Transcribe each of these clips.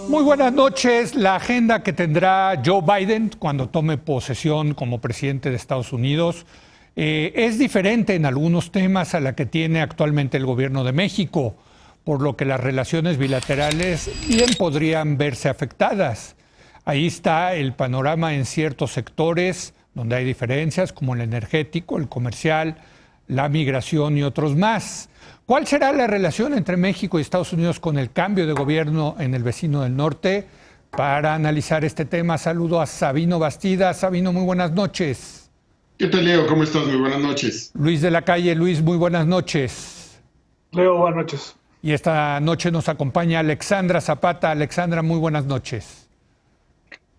Muy buenas noches. La agenda que tendrá Joe Biden cuando tome posesión como presidente de Estados Unidos es diferente en algunos temas a la que tiene actualmente el gobierno de México, por lo que las relaciones bilaterales bien podrían verse afectadas. Ahí está el panorama en ciertos sectores donde hay diferencias, como el energético, el comercial, la migración y otros más. ¿Cuál será la relación entre México y Estados Unidos con el cambio de gobierno en el vecino del norte? Para analizar este tema, saludo a Sabino Bastida. Sabino, muy buenas noches. ¿Qué tal, Leo? ¿Cómo estás? Muy buenas noches. Luis de la Calle. Luis, muy buenas noches. Leo, buenas noches. Y esta noche nos acompaña Alexandra Zapata. Alexandra, muy buenas noches.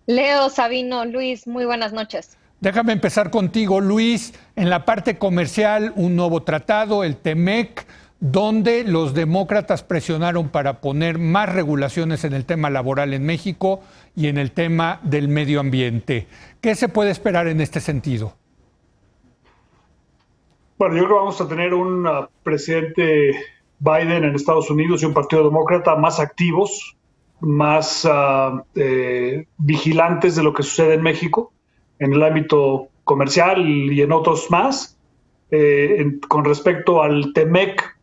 Leo, Sabino, Luis, muy buenas noches. Déjame empezar contigo, Luis. En la parte comercial, un nuevo tratado, el TEMEC, donde los demócratas presionaron para poner más regulaciones en el tema laboral en México y en el tema del medio ambiente. ¿Qué se puede esperar en este sentido? Bueno, yo creo que vamos a tener un presidente Biden en Estados Unidos y un partido demócrata más activos, más vigilantes de lo que sucede en México, en el ámbito comercial y en otros más. Con respecto al TEMEC,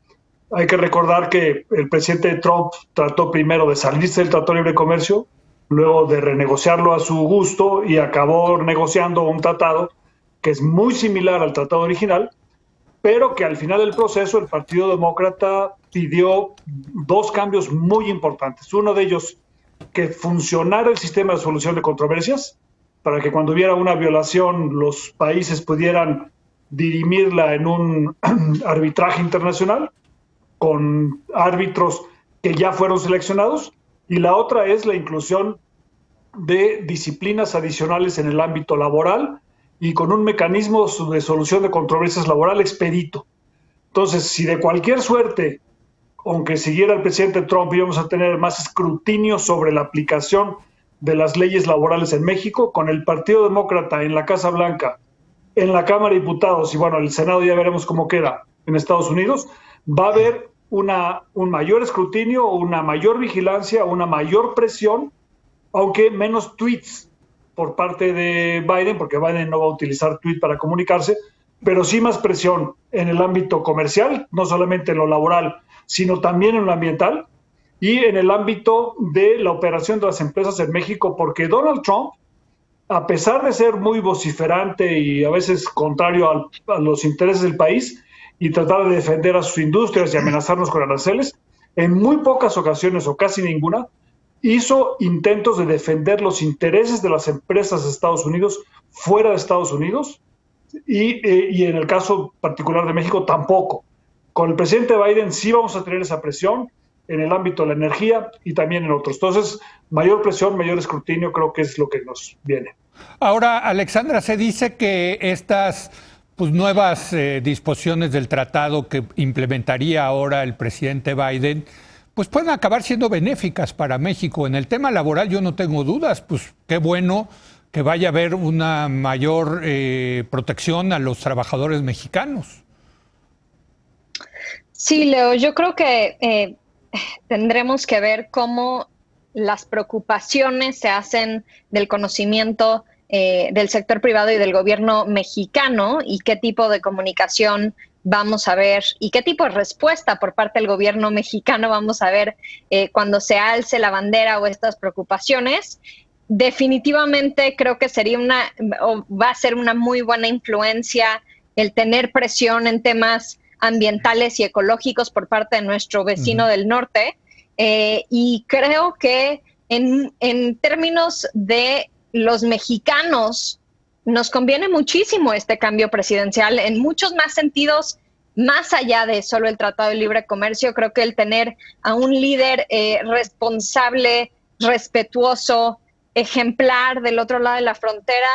hay que recordar que el presidente Trump trató primero de salirse del Tratado de Libre Comercio, luego de renegociarlo a su gusto y acabó negociando un tratado que es muy similar al tratado original, pero que al final del proceso el Partido Demócrata pidió dos cambios muy importantes. Uno de ellos, que funcionara el sistema de solución de controversias, para que cuando hubiera una violación los países pudieran dirimirla en un arbitraje internacional con árbitros que ya fueron seleccionados, y la otra es la inclusión de disciplinas adicionales en el ámbito laboral y con un mecanismo de solución de controversias laboral expedito. Entonces, si de cualquier suerte, aunque siguiera el presidente Trump, íbamos a tener más escrutinio sobre la aplicación de las leyes laborales en México, con el Partido Demócrata en la Casa Blanca, en la Cámara de Diputados y bueno, el Senado ya veremos cómo queda en Estados Unidos, va a haber un mayor escrutinio, una mayor vigilancia, una mayor presión, aunque menos tweets por parte de Biden, porque Biden no va a utilizar tweet para comunicarse, pero sí más presión en el ámbito comercial, no solamente en lo laboral, sino también en lo ambiental y en el ámbito de la operación de las empresas en México, porque Donald Trump, a pesar de ser muy vociferante y a veces contrario a los intereses del país y tratar de defender a sus industrias y amenazarnos con aranceles, en muy pocas ocasiones o casi ninguna, hizo intentos de defender los intereses de las empresas de Estados Unidos fuera de Estados Unidos y en el caso particular de México tampoco. Con el presidente Biden sí vamos a tener esa presión en el ámbito de la energía y también en otros. Entonces, mayor presión, mayor escrutinio creo que es lo que nos viene. Ahora, Alexandra, se dice que estas nuevas disposiciones del tratado que implementaría ahora el presidente Biden, pues pueden acabar siendo benéficas para México. En el tema laboral yo no tengo dudas, pues qué bueno que vaya a haber una mayor protección a los trabajadores mexicanos. Sí, Leo, yo creo que tendremos que ver cómo las preocupaciones se hacen del conocimiento del sector privado y del gobierno mexicano y qué tipo de comunicación vamos a ver y qué tipo de respuesta por parte del gobierno mexicano vamos a ver cuando se alce la bandera o estas preocupaciones. Definitivamente creo que va a ser una muy buena influencia el tener presión en temas ambientales y ecológicos por parte de nuestro vecino del norte. Y creo que en términos de los mexicanos, nos conviene muchísimo este cambio presidencial en muchos más sentidos, más allá de solo el Tratado de Libre Comercio. Creo que el tener a un líder responsable, respetuoso, ejemplar del otro lado de la frontera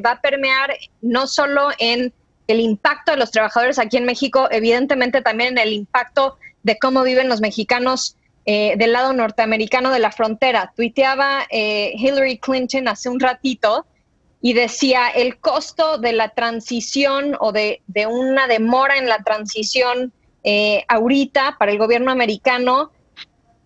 va a permear no solo en el impacto de los trabajadores aquí en México, evidentemente también en el impacto de cómo viven los mexicanos del lado norteamericano de la frontera. Tuiteaba Hillary Clinton hace un ratito y decía el costo de la transición o de una demora en la transición ahorita para el gobierno americano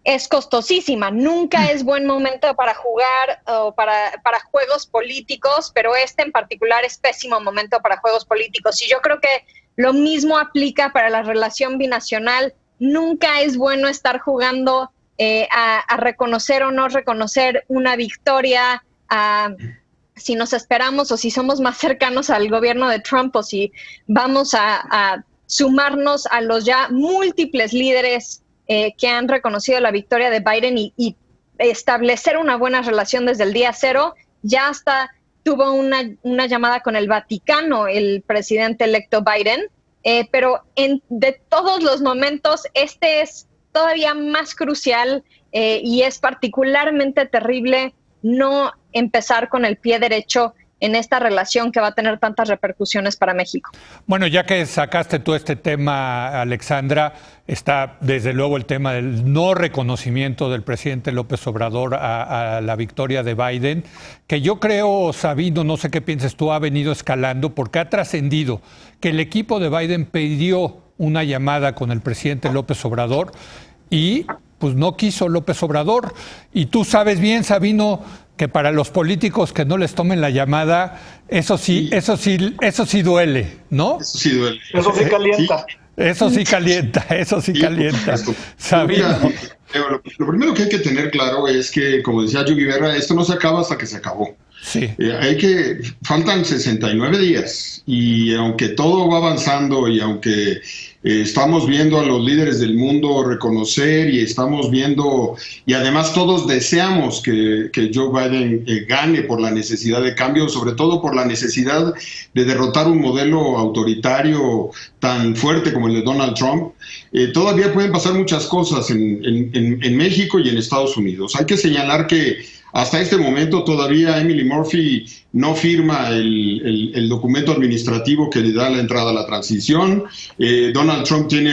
es costosísima. Nunca es buen momento para jugar o para juegos políticos, pero este en particular es pésimo momento para juegos políticos. Y yo creo que lo mismo aplica para la relación binacional. Nunca es bueno estar jugando a reconocer o no reconocer una victoria, si nos esperamos o si somos más cercanos al gobierno de Trump o si vamos a sumarnos a los ya múltiples líderes que han reconocido la victoria de Biden y establecer una buena relación desde el día cero. Ya hasta tuvo una llamada con el Vaticano el presidente electo Biden, pero de todos los momentos este es todavía más crucial y es particularmente terrible no empezar con el pie derecho en esta relación que va a tener tantas repercusiones para México. Bueno, ya que sacaste tú este tema, Alexandra, está desde luego el tema del no reconocimiento del presidente López Obrador a la victoria de Biden, que yo creo, Sabino, no sé qué piensas tú, ha venido escalando porque ha trascendido que el equipo de Biden pidió una llamada con el presidente López Obrador y pues no quiso López Obrador. Y tú sabes bien, Sabino, que para los políticos que no les tomen la llamada, eso sí duele, ¿no? Eso sí duele. Eso sí calienta. Sí. Eso sí calienta, eso sí calienta. Mira, lo primero que hay que tener claro es que, como decía Yogi Berra, esto no se acaba hasta que se acabó. Sí. Faltan 69 días y aunque todo va avanzando y aunque estamos viendo a los líderes del mundo reconocer y estamos viendo, y además todos deseamos que Joe Biden gane por la necesidad de cambio, sobre todo por la necesidad de derrotar un modelo autoritario tan fuerte como el de Donald Trump, todavía pueden pasar muchas cosas en México y en Estados Unidos. Hay que señalar que hasta este momento todavía Emily Murphy no firma el documento administrativo que le da la entrada a la transición. Donald Trump tiene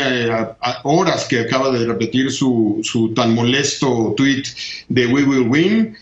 horas que acaba de repetir su tan molesto tweet de "We will win".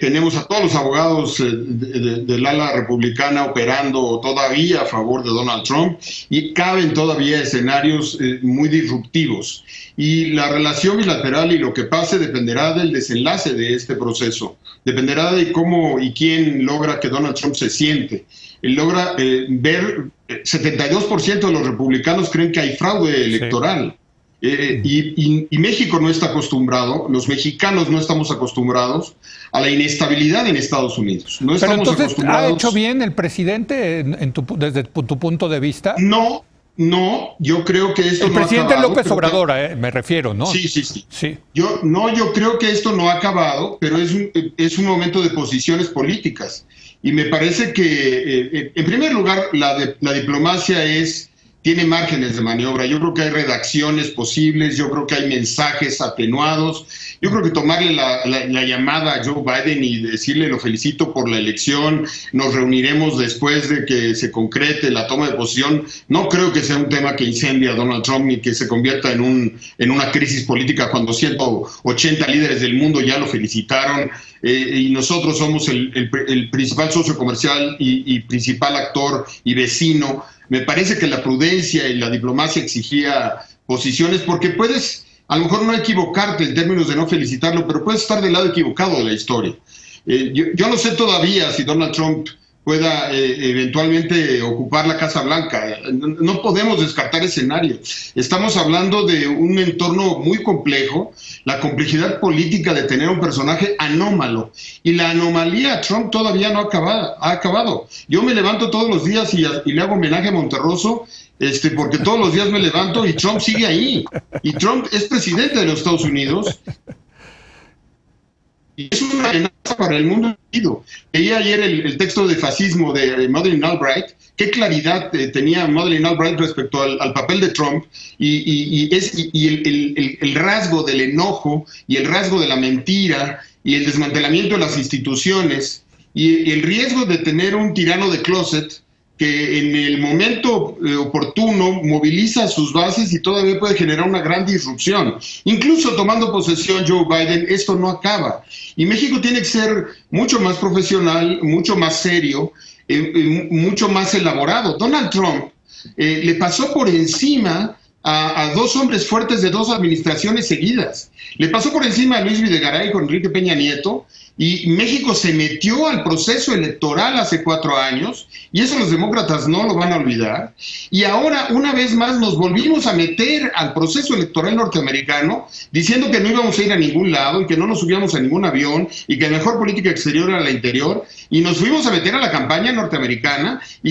Tenemos a todos los abogados del ala republicana operando todavía a favor de Donald Trump y caben todavía escenarios muy disruptivos. Y la relación bilateral y lo que pase dependerá del desenlace de este proceso. Dependerá de cómo y quién logra que Donald Trump se siente. Él logra ver, 72% de los republicanos creen que hay fraude electoral. Y México no está acostumbrado, los mexicanos no estamos acostumbrados a la inestabilidad en Estados Unidos. No estamos Pero entonces, acostumbrados. ¿ha hecho bien el presidente desde tu punto de vista? No, yo creo que esto el no ha acabado. El presidente López Obrador, me refiero, ¿no? Sí. Yo creo que esto no ha acabado, pero es un momento de posiciones políticas. Y me parece que, en primer lugar, la diplomacia tiene márgenes de maniobra. Yo creo que hay redacciones posibles, yo creo que hay mensajes atenuados. Yo creo que tomarle la llamada a Joe Biden y decirle lo felicito por la elección, nos reuniremos después de que se concrete la toma de posición, no creo que sea un tema que incendie a Donald Trump ni que se convierta en una crisis política cuando 180 líderes del mundo ya lo felicitaron y nosotros somos el principal socio comercial y principal actor y vecino. Me parece que la prudencia y la diplomacia exigía posiciones porque puedes a lo mejor no equivocarte en términos de no felicitarlo, pero puedes estar del lado equivocado de la historia. Yo no sé todavía si Donald Trump pueda eventualmente ocupar la Casa Blanca. No podemos descartar escenarios. Estamos hablando de un entorno muy complejo, la complejidad política de tener un personaje anómalo. Y la anomalía Trump todavía no ha acabado. Yo me levanto todos los días y le hago homenaje a Monterroso, porque todos los días me levanto y Trump sigue ahí. Y Trump es presidente de los Estados Unidos. Y es una amenaza para el mundo entero. Leí ayer el texto de fascismo de Madeleine Albright. Qué claridad tenía Madeleine Albright respecto al papel de Trump y el rasgo del enojo y el rasgo de la mentira y el desmantelamiento de las instituciones y el riesgo de tener un tirano de closet que en el momento oportuno moviliza sus bases y todavía puede generar una gran disrupción. Incluso tomando posesión Joe Biden, esto no acaba. Y México tiene que ser mucho más profesional, mucho más serio, mucho más elaborado. Donald Trump le pasó por encima a dos hombres fuertes de dos administraciones seguidas. Le pasó por encima a Luis Videgaray con Enrique Peña Nieto, y México se metió al proceso electoral hace 4 años, y eso los demócratas no lo van a olvidar. Y ahora, una vez más, nos volvimos a meter al proceso electoral norteamericano, diciendo que no íbamos a ir a ningún lado y que no nos subíamos a ningún avión y que mejor política exterior era la interior, y nos fuimos a meter a la campaña norteamericana, y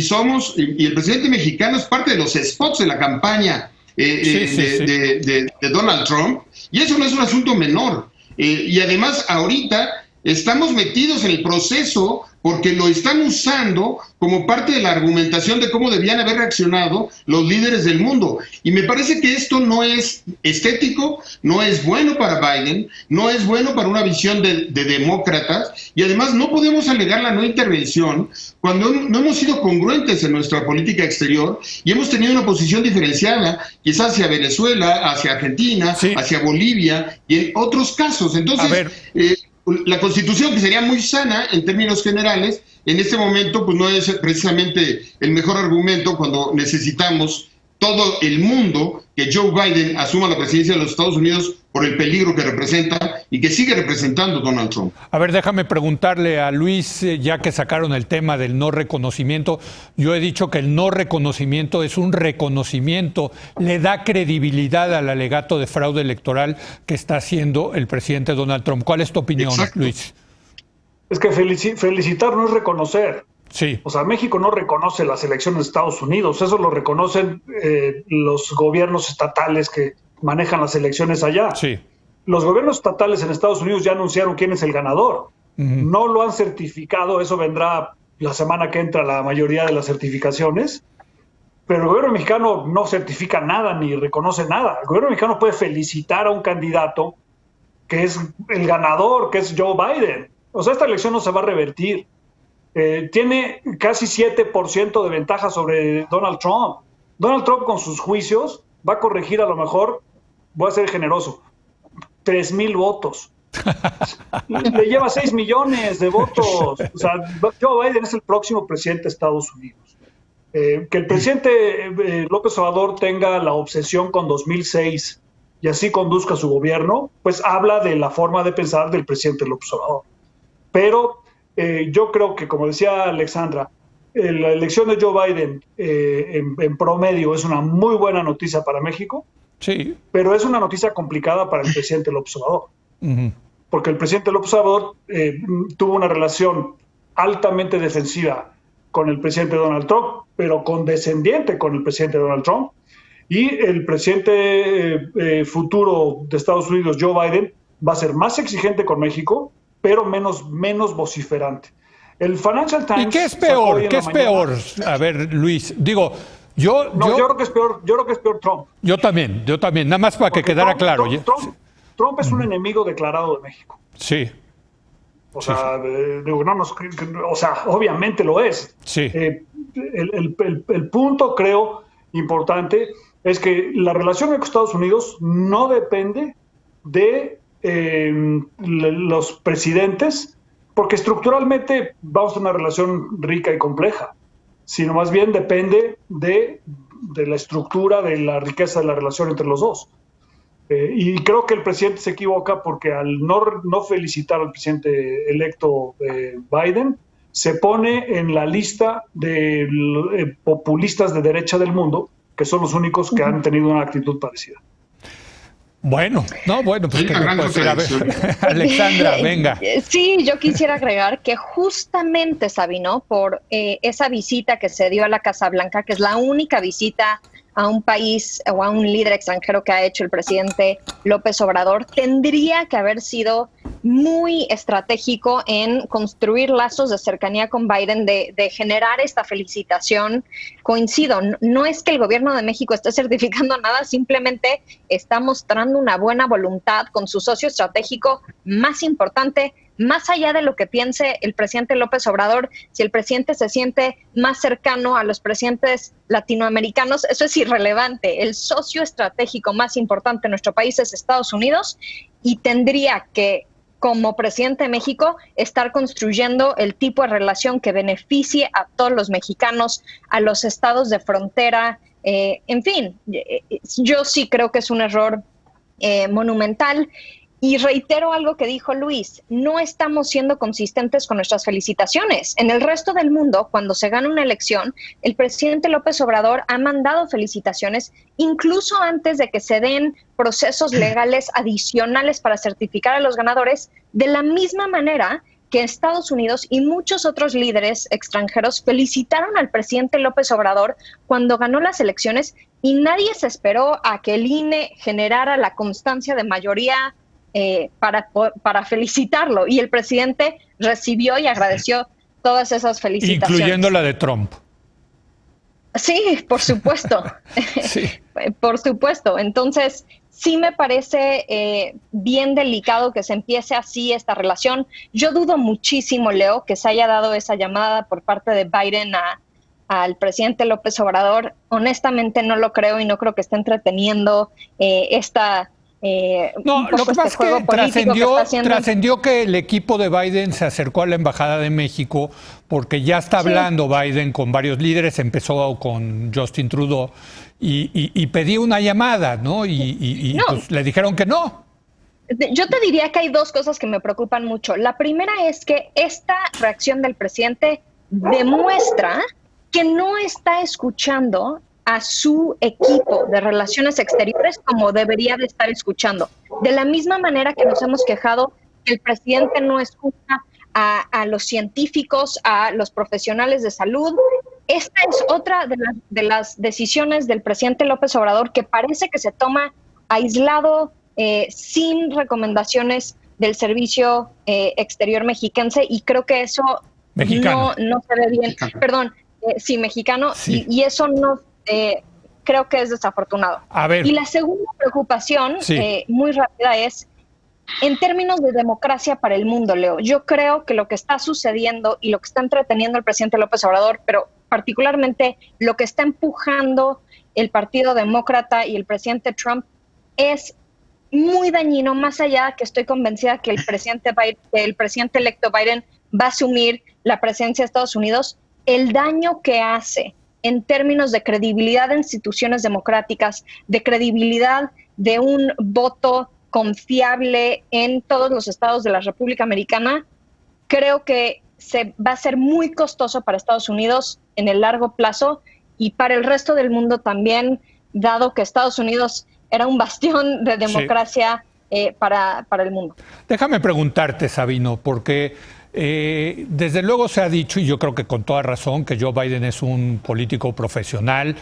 el presidente mexicano es parte de los spots de la campaña de Donald Trump, y eso no es un asunto menor. Y además, ahorita estamos metidos en el proceso porque lo están usando como parte de la argumentación de cómo debían haber reaccionado los líderes del mundo. Y me parece que esto no es estético, no es bueno para Biden, no es bueno para una visión de demócratas, y además no podemos alegar la no intervención cuando no hemos sido congruentes en nuestra política exterior y hemos tenido una posición diferenciada, quizás hacia Venezuela, hacia Argentina, hacia Bolivia y en otros casos. Entonces, la Constitución, que sería muy sana en términos generales, en este momento pues no es precisamente el mejor argumento cuando necesitamos todo el mundo que Joe Biden asuma la presidencia de los Estados Unidos por el peligro que representa y que sigue representando Donald Trump. A ver, déjame preguntarle a Luis, ya que sacaron el tema del no reconocimiento. Yo he dicho que el no reconocimiento es un reconocimiento, le da credibilidad al alegato de fraude electoral que está haciendo el presidente Donald Trump. ¿Cuál es tu opinión, Luis? Es que felicitar no es reconocer. Sí. O sea, México no reconoce las elecciones de Estados Unidos, eso lo reconocen los gobiernos estatales que manejan las elecciones allá. Sí. Los gobiernos estatales en Estados Unidos ya anunciaron quién es el ganador. No lo han certificado, eso vendrá la semana que entra la mayoría de las certificaciones, pero el gobierno mexicano no certifica nada ni reconoce nada. El gobierno mexicano puede felicitar a un candidato que es el ganador, que es Joe Biden. O sea, esta elección no se va a revertir. Tiene casi 7% de ventaja sobre Donald Trump. Donald Trump con sus juicios va a corregir a lo mejor, voy a ser generoso, 3,000 votos. Le lleva 6 millones de votos. O sea, Joe Biden es el próximo presidente de Estados Unidos. Que el presidente López Obrador tenga la obsesión con 2006 y así conduzca su gobierno, pues habla de la forma de pensar del presidente López Obrador. Pero yo creo que, como decía Alexandra, la elección de Joe Biden en promedio es una muy buena noticia para México, sí, pero es una noticia complicada para el presidente López Obrador. Porque el presidente López Obrador tuvo una relación altamente defensiva con el presidente Donald Trump, pero condescendiente con el presidente Donald Trump, y el presidente futuro de Estados Unidos, Joe Biden, va a ser más exigente con México, pero menos vociferante. El Financial Times... ¿Y qué es peor? ¿Qué es peor? A ver, Luis, digo, yo creo que es peor. Yo creo que es peor Trump. Yo también. Nada más para que quedara claro. Trump es un enemigo declarado de México. Sí. O sea, obviamente lo es. Sí. El punto, creo, importante es que la relación con Estados Unidos no depende de los presidentes, porque estructuralmente vamos a tener una relación rica y compleja, sino más bien depende de la estructura, de la riqueza de la relación entre los dos. Y creo que el presidente se equivoca porque al no felicitar al presidente electo Biden, se pone en la lista de populistas de derecha del mundo, que son los únicos que han tenido una actitud parecida. Bueno, pues ¿qué puedo decir? A ver, Alexandra, venga. Sí, yo quisiera agregar que justamente, Sabino, por esa visita que se dio a la Casa Blanca, que es la única visita a un país o a un líder extranjero que ha hecho el presidente López Obrador, tendría que haber sido muy estratégico en construir lazos de cercanía con Biden, de generar esta felicitación. Coincido, no es que el gobierno de México esté certificando nada, simplemente está mostrando una buena voluntad con su socio estratégico más importante, más allá de lo que piense el presidente López Obrador. Si el presidente se siente más cercano a los presidentes latinoamericanos, eso es irrelevante. El socio estratégico más importante en nuestro país es Estados Unidos, y tendría que, como presidente de México, estar construyendo el tipo de relación que beneficie a todos los mexicanos, a los estados de frontera, En fin, yo sí creo que es un error monumental. Y reitero algo que dijo Luis, no estamos siendo consistentes con nuestras felicitaciones. En el resto del mundo, cuando se gana una elección, el presidente López Obrador ha mandado felicitaciones, incluso antes de que se den procesos legales adicionales para certificar a los ganadores, de la misma manera que Estados Unidos y muchos otros líderes extranjeros felicitaron al presidente López Obrador cuando ganó las elecciones y nadie se esperó a que el INE generara la constancia de mayoría para felicitarlo. Y el presidente recibió y agradeció todas esas felicitaciones. Incluyendo la de Trump. Sí, por supuesto. Sí. Por supuesto. Entonces, sí me parece bien delicado que se empiece así esta relación. Yo dudo muchísimo, Leo, que se haya dado esa llamada por parte de Biden al presidente López Obrador. Honestamente no lo creo y no creo que esté entreteniendo no, lo que pasa es que trascendió que el equipo de Biden se acercó a la Embajada de México porque ya está hablando Biden con varios líderes, empezó con Justin Trudeau y pedí una llamada, ¿no? Y pues le dijeron que no. Yo te diría que hay dos cosas que me preocupan mucho. La primera es que esta reacción del presidente demuestra que no está escuchando a su equipo de relaciones exteriores como debería de estar escuchando. De la misma manera que nos hemos quejado que el presidente no escucha a los científicos, a los profesionales de salud. Esta es otra de las decisiones del presidente López Obrador que parece que se toma aislado, sin recomendaciones del Servicio Exterior Mexiquense, y creo que eso no se ve bien. Mexicano. Perdón, sí, mexicano, sí. Y eso no... creo que es desafortunado. A ver. Y la segunda preocupación, sí, muy rápida, es en términos de democracia para el mundo, Leo. Yo creo que lo que está sucediendo y lo que está entreteniendo el presidente López Obrador, pero particularmente lo que está empujando el Partido Demócrata y el presidente Trump, es muy dañino, más allá que estoy convencida que el presidente electo Biden va a asumir la presidencia de Estados Unidos. El daño que hace en términos de credibilidad de instituciones democráticas, de credibilidad de un voto confiable en todos los estados de la República Americana, creo que va a ser muy costoso para Estados Unidos en el largo plazo y para el resto del mundo también, dado que Estados Unidos era un bastión de democracia para el mundo. Déjame preguntarte, Sabino, porque desde luego se ha dicho, y yo creo que con toda razón, que Joe Biden es un político profesional,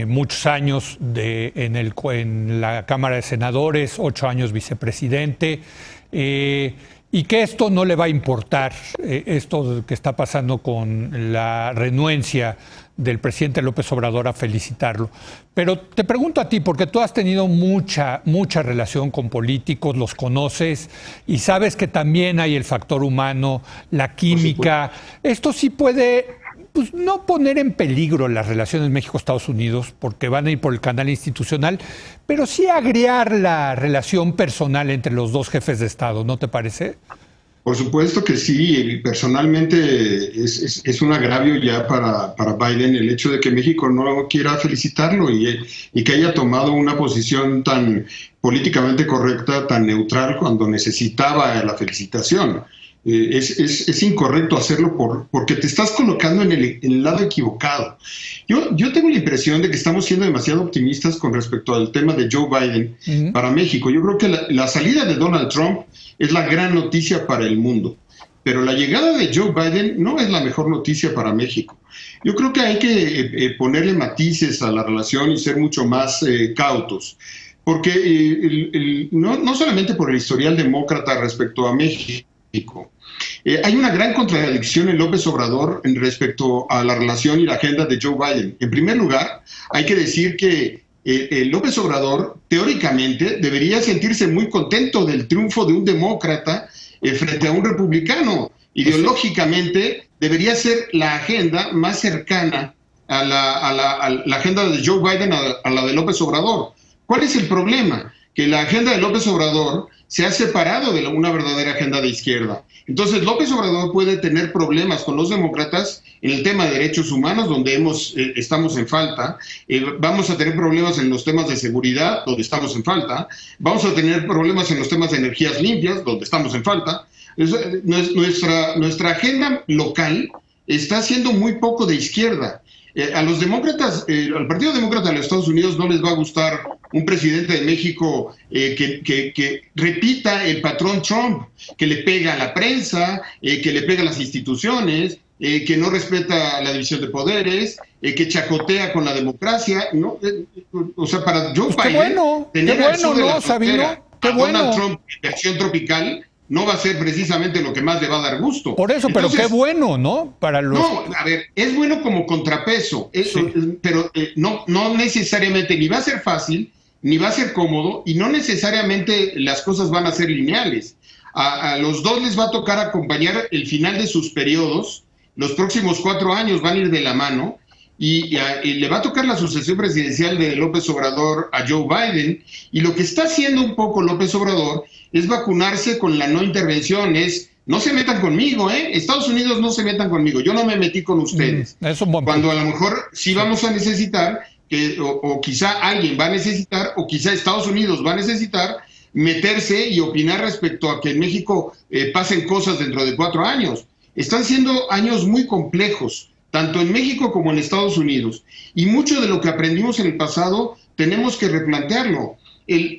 muchos años en la Cámara de Senadores, 8 años vicepresidente, y que esto no le va a importar, esto que está pasando con la renuencia del presidente López Obrador a felicitarlo. Pero te pregunto a ti, porque tú has tenido mucha relación con políticos, los conoces y sabes que también hay el factor humano, la química. Esto sí puede, pues, no poner en peligro las relaciones México-Estados Unidos, porque van a ir por el canal institucional, pero sí agriar la relación personal entre los dos jefes de Estado, ¿no te parece? Por supuesto que sí, personalmente es un agravio ya para Biden el hecho de que México no quiera felicitarlo y que haya tomado una posición tan políticamente correcta, tan neutral cuando necesitaba la felicitación. Es incorrecto hacerlo porque te estás colocando en el lado equivocado. Yo tengo la impresión de que estamos siendo demasiado optimistas con respecto al tema de Joe Biden para México. Yo creo que la salida de Donald Trump es la gran noticia para el mundo, pero la llegada de Joe Biden no es la mejor noticia para México. Yo creo que hay que ponerle matices a la relación y ser mucho más cautos, porque no solamente por el historial demócrata respecto a México, hay una gran contradicción en López Obrador respecto a la relación y la agenda de Joe Biden. En primer lugar, hay que decir que López Obrador, teóricamente, debería sentirse muy contento del triunfo de un demócrata frente a un republicano. Ideológicamente, debería ser la agenda más cercana a la agenda de Joe Biden a la de López Obrador. ¿Cuál es el problema? que la agenda de López Obrador se ha separado de una verdadera agenda de izquierda. Entonces, López Obrador puede tener problemas con los demócratas en el tema de derechos humanos, donde estamos en falta. Vamos a tener problemas en los temas de seguridad, donde estamos en falta. Vamos a tener problemas en los temas de energías limpias, donde estamos en falta. Nuestra agenda local está siendo muy poco de izquierda. A los demócratas, al Partido Demócrata de los Estados Unidos no les va a gustar un presidente de México que repita el patrón Trump, que le pega a la prensa, que le pega a las instituciones, que no respeta la división de poderes, que chacotea con la democracia, ¿no? O sea, para Joe Biden, tener al sur de la frontera a Donald Trump en versión tropical no va a ser precisamente lo que más le va a dar gusto. Por eso, entonces, pero qué bueno, ¿no? Para los... No, a ver, es bueno como contrapeso, pero no necesariamente ni va a ser fácil, ni va a ser cómodo, y no necesariamente las cosas van a ser lineales. A los dos les va a tocar acompañar el final de sus periodos. Los próximos 4 años van a ir de la mano, y le va a tocar la sucesión presidencial de López Obrador a Joe Biden, y lo que está haciendo un poco López Obrador es vacunarse con la no intervención, no se metan conmigo, Estados Unidos no se metan conmigo, yo no me metí con ustedes. Es un buen Cuando a lo mejor sí vamos a necesitar, o quizá alguien va a necesitar, o quizá Estados Unidos va a necesitar meterse y opinar respecto a que en México pasen cosas dentro de 4 años. Están siendo años muy complejos, tanto en México como en Estados Unidos. Y mucho de lo que aprendimos en el pasado tenemos que replantearlo.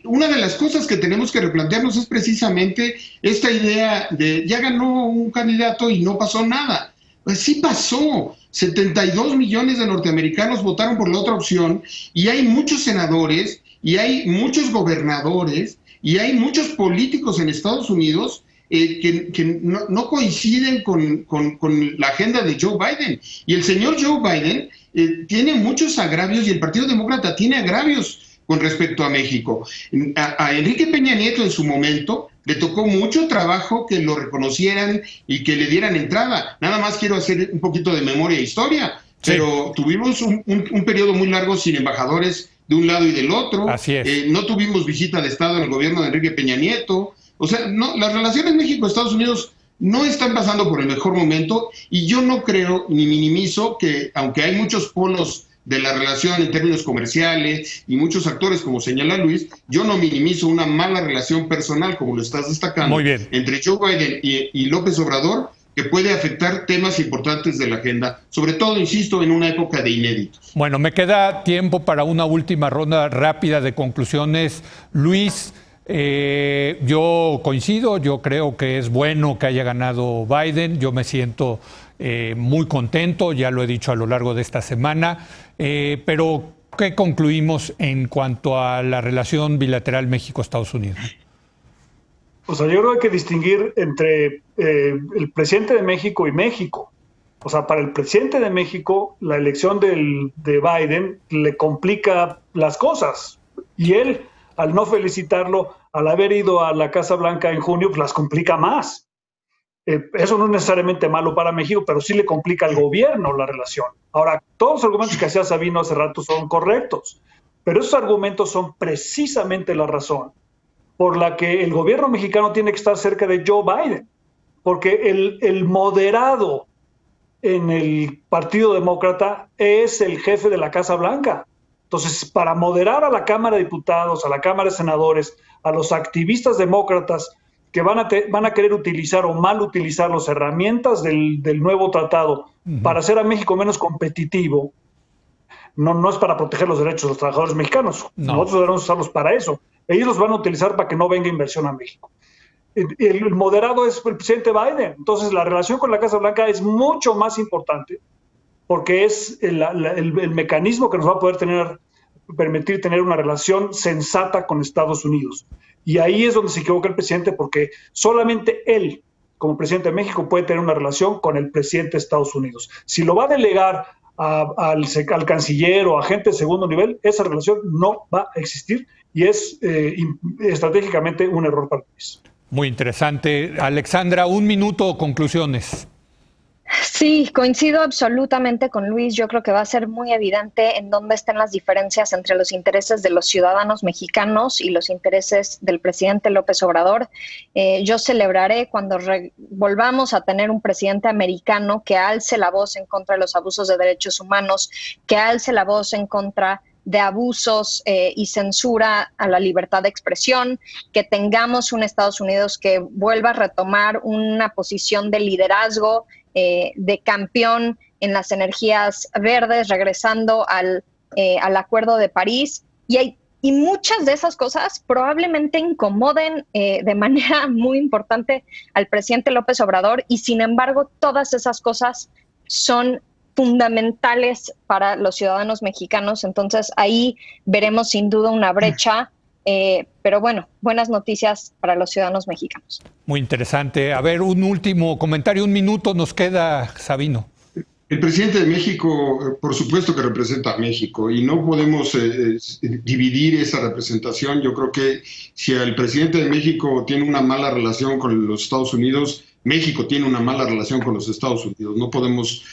Una de las cosas que tenemos que replantearnos es precisamente esta idea de ya ganó un candidato y no pasó nada. Pues sí pasó. 72 millones de norteamericanos votaron por la otra opción, y hay muchos senadores, y hay muchos gobernadores, y hay muchos políticos en Estados Unidos que no coinciden con la agenda de Joe Biden. Y el señor Joe Biden tiene muchos agravios, y el Partido Demócrata tiene agravios con respecto a México. A Enrique Peña Nieto en su momento le tocó mucho trabajo que lo reconocieran y que le dieran entrada. Nada más quiero hacer un poquito de memoria e historia, pero tuvimos un periodo muy largo sin embajadores de un lado y del otro. Así es. No tuvimos visita de Estado en el gobierno de Enrique Peña Nieto. O sea, no, las relaciones México-Estados Unidos no están pasando por el mejor momento, y yo no creo ni minimizo que, aunque hay muchos polos de la relación en términos comerciales y muchos actores, como señala Luis, yo no minimizo una mala relación personal, como lo estás destacando, muy bien, entre Joe Biden y López Obrador, que puede afectar temas importantes de la agenda, sobre todo, insisto, en una época de inéditos. Bueno, me queda tiempo para una última ronda rápida de conclusiones. Luis, yo coincido, yo creo que es bueno que haya ganado Biden, yo me siento muy contento, ya lo he dicho a lo largo de esta semana, pero ¿qué concluimos en cuanto a la relación bilateral México-Estados Unidos? O sea, yo creo que hay que distinguir entre el presidente de México y México. O sea, para el presidente de México, la elección de Biden le complica las cosas, y él, al no felicitarlo, al haber ido a la Casa Blanca en junio, pues las complica más. Eso no es necesariamente malo para México, pero sí le complica al gobierno la relación. Ahora, todos los argumentos que hacía Sabino hace rato son correctos, pero esos argumentos son precisamente la razón por la que el gobierno mexicano tiene que estar cerca de Joe Biden, porque el moderado en el Partido Demócrata es el jefe de la Casa Blanca. Entonces, para moderar a la Cámara de Diputados, a la Cámara de Senadores, a los activistas demócratas que van a querer utilizar o mal utilizar las herramientas del nuevo tratado para hacer a México menos competitivo, no es para proteger los derechos de los trabajadores mexicanos. No. Nosotros debemos usarlos para eso. Ellos los van a utilizar para que no venga inversión a México. El moderado es el presidente Biden. Entonces, la relación con la Casa Blanca es mucho más importante, porque es el mecanismo que nos va a poder permitir tener una relación sensata con Estados Unidos. Y ahí es donde se equivoca el presidente, porque solamente él, como presidente de México, puede tener una relación con el presidente de Estados Unidos. Si lo va a delegar al canciller o a gente de segundo nivel, esa relación no va a existir, y es estratégicamente un error para el país. Muy interesante. Alexandra, 1 minuto, conclusiones. Sí, coincido absolutamente con Luis. Yo creo que va a ser muy evidente en dónde están las diferencias entre los intereses de los ciudadanos mexicanos y los intereses del presidente López Obrador. Yo celebraré cuando volvamos a tener un presidente americano que alce la voz en contra de los abusos de derechos humanos, que alce la voz en contra de abusos y censura a la libertad de expresión, que tengamos un Estados Unidos que vuelva a retomar una posición de liderazgo, de campeón en las energías verdes, regresando al Acuerdo de París. Y muchas de esas cosas probablemente incomoden de manera muy importante al presidente López Obrador, y sin embargo todas esas cosas son fundamentales para los ciudadanos mexicanos. Entonces ahí veremos sin duda una brecha, pero bueno, buenas noticias para los ciudadanos mexicanos. Muy interesante. A ver, un último comentario, 1 minuto nos queda, Sabino. El presidente de México, por supuesto que representa a México, y no podemos dividir esa representación. Yo creo que si el presidente de México tiene una mala relación con los Estados Unidos, México tiene una mala relación con los Estados Unidos. No podemos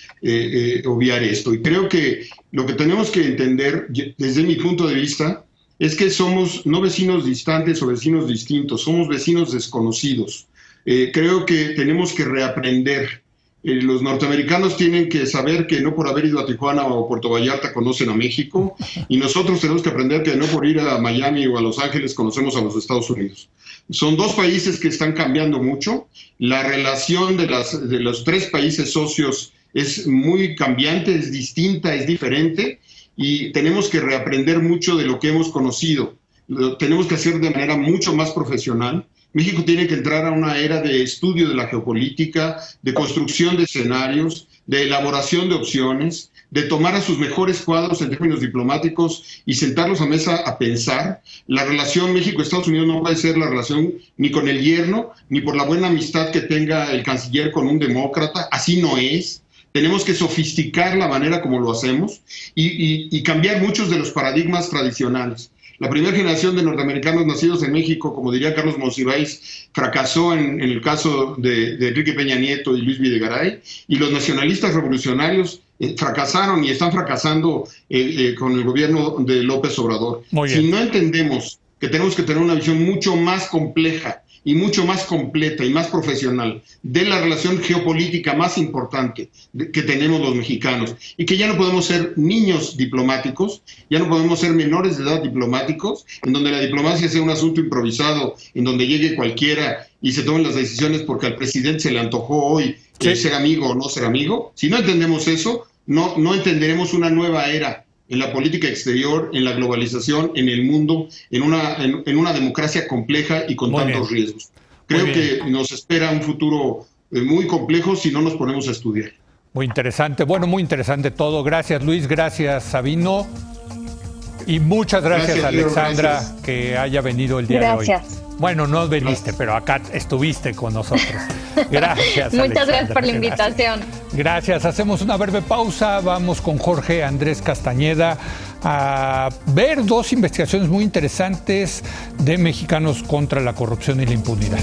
obviar esto. Y creo que lo que tenemos que entender, desde mi punto de vista, es que somos no vecinos distantes o vecinos distintos, somos vecinos desconocidos. Creo que tenemos que reaprender. Los norteamericanos tienen que saber que no por haber ido a Tijuana o Puerto Vallarta conocen a México, y nosotros tenemos que aprender que no por ir a Miami o a Los Ángeles conocemos a los Estados Unidos. Son dos países que están cambiando mucho. La relación de los 3 países socios es muy cambiante, es distinta, es diferente, y tenemos que reaprender mucho de lo que hemos conocido. Lo tenemos que hacer de manera mucho más profesional. México tiene que entrar a una era de estudio de la geopolítica, de construcción de escenarios, de elaboración de opciones, de tomar a sus mejores cuadros en términos diplomáticos y sentarlos a mesa a pensar. La relación México-Estados Unidos no puede ser la relación ni con el yerno, ni por la buena amistad que tenga el canciller con un demócrata. Así no es. Tenemos que sofisticar la manera como lo hacemos y cambiar muchos de los paradigmas tradicionales. La primera generación de norteamericanos nacidos en México, como diría Carlos Monsiváis, fracasó en el caso de Enrique Peña Nieto y Luis Videgaray, y los nacionalistas revolucionarios fracasaron y están fracasando con el gobierno de López Obrador. Si no entendemos que tenemos que tener una visión mucho más compleja y mucho más completa y más profesional de la relación geopolítica más importante que tenemos los mexicanos, y que ya no podemos ser niños diplomáticos, ya no podemos ser menores de edad diplomáticos, en donde la diplomacia sea un asunto improvisado, en donde llegue cualquiera y se tomen las decisiones porque al presidente se le antojó hoy ser amigo o no ser amigo. Si no entendemos eso, no entenderemos una nueva era en la política exterior, en la globalización, en el mundo, en una democracia compleja y con tantos riesgos. Creo que nos espera un futuro muy complejo si no nos ponemos a estudiar. Muy interesante, bueno, muy interesante todo. Gracias, Luis, gracias, Sabino, y muchas gracias, Alexandra, gracias, que haya venido el día de hoy. Bueno, no viniste, pero acá estuviste con nosotros. Gracias. Muchas gracias por la invitación. Gracias. Hacemos una breve pausa. Vamos con Jorge Andrés Castañeda a ver 2 investigaciones muy interesantes de mexicanos contra la corrupción y la impunidad.